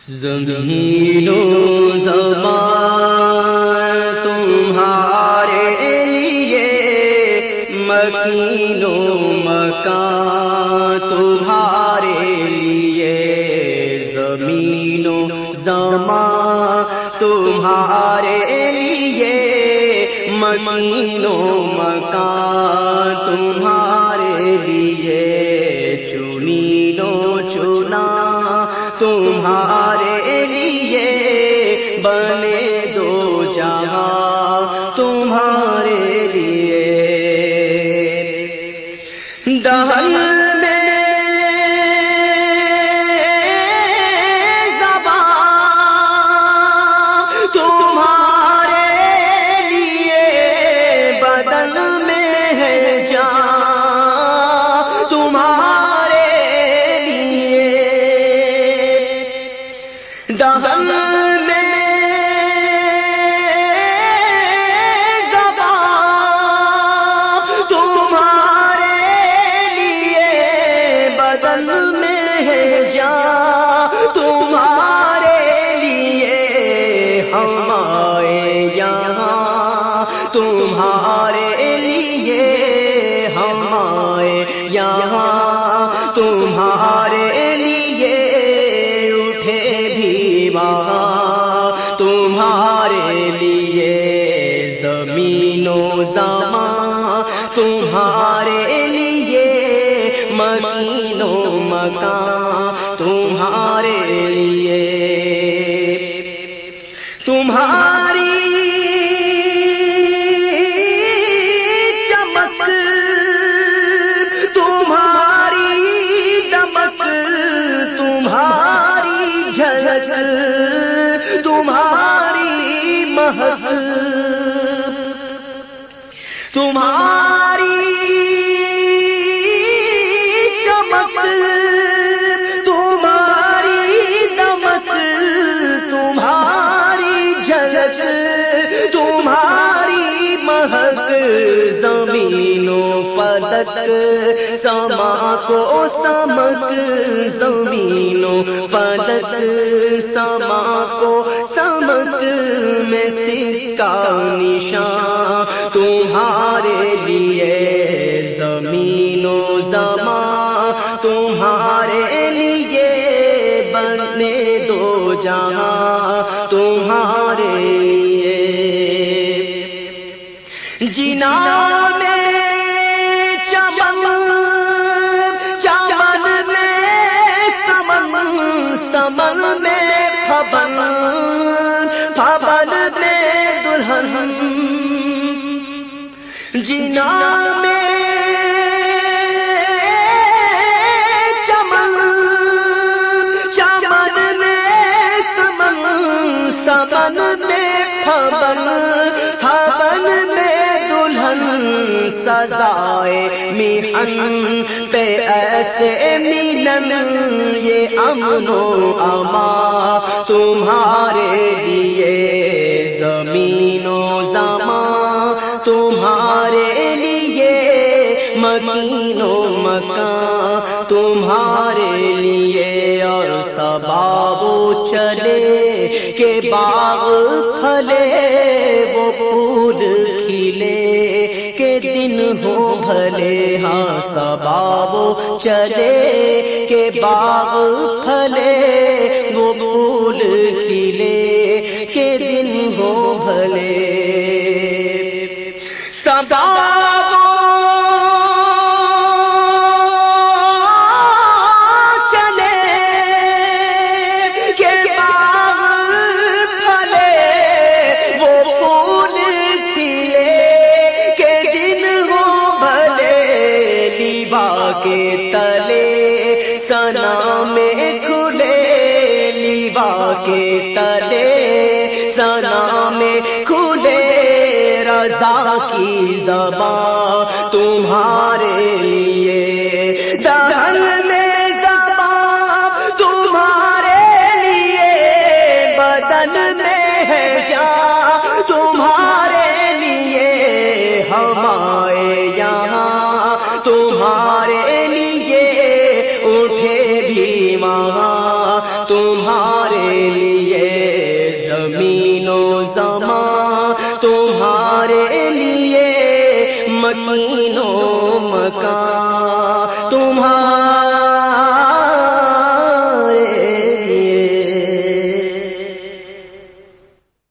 زمین و زمان تمہارے لیے، مکین و مکان تمہارے لیے، زمین و زمان تمہارے لیے، مکین و مکان تمہارے لیے، چنین و چنا تمہارے لیے، بنے دو جہاں تمہارے لیے، دہل میں زبان تمہارے لیے، بدن میں ہے جان تمہارے لیے، دہل میں زبان تمہارے لیے، بدن میں ہے جان تمہارے لیے، ہم آئے یہاں تمہارے لیے، ہم آئے یہاں تمہارے لیے، اٹھے بھی وہاں تمہارے لیے، زمین و زمان تمہارے لیے، مکین و مکان تمہارے لیے، تمہاری چمک تمہاری دمک تمہاری جھلک تمہاری مہک، تمہاری چمک تمہاری دمک تمہاری جھلک تمہاری مہک، زمین و فلک سما کو سمک، زمین و فلک سما کو سمک، میں سکہ نشان تمہارے لیے، زمین و زمان تمہارے لیے، بنے دو جہاں تمہارے لیے، جنا میں چمن چمن میں سمن سمن میں پھبن پھبن میں دلہن، جنا میں چمن چمن میں سمن سمن میں پھبن پھبن میں دلہن، سزائے محن پہ ایسے ملن، یہ امن و امان تمہارے لیے، زمین و زمان تمہارے لیے، مکین و مکان تمہارے لیے، اور سباب چلے کہ باغ پھلے، وہ پھول کھلے کہ دن ہو بھلے، ہاں سباب چلے کہ باغ پھلے، وہ پھول کھلے کہ دن ہو بھلے، سباب چلے کہ باغ پھلے، وہ پھول کھلے کہ دن ہو بھلے، لیبا کے تلے سنا میں کھلے، لیبا کے تلے سنا میں کھلے، رضا کی زبان تمہارے لیے، دہل میں زبان تمہارے لیے، بدن میں ہے جان تمہارے لیے، ہم آئے یہاں تمہارے لیے، اٹھے بھی وہاں تمہارے زمین و زمان تمہارے لیے مکین و مکان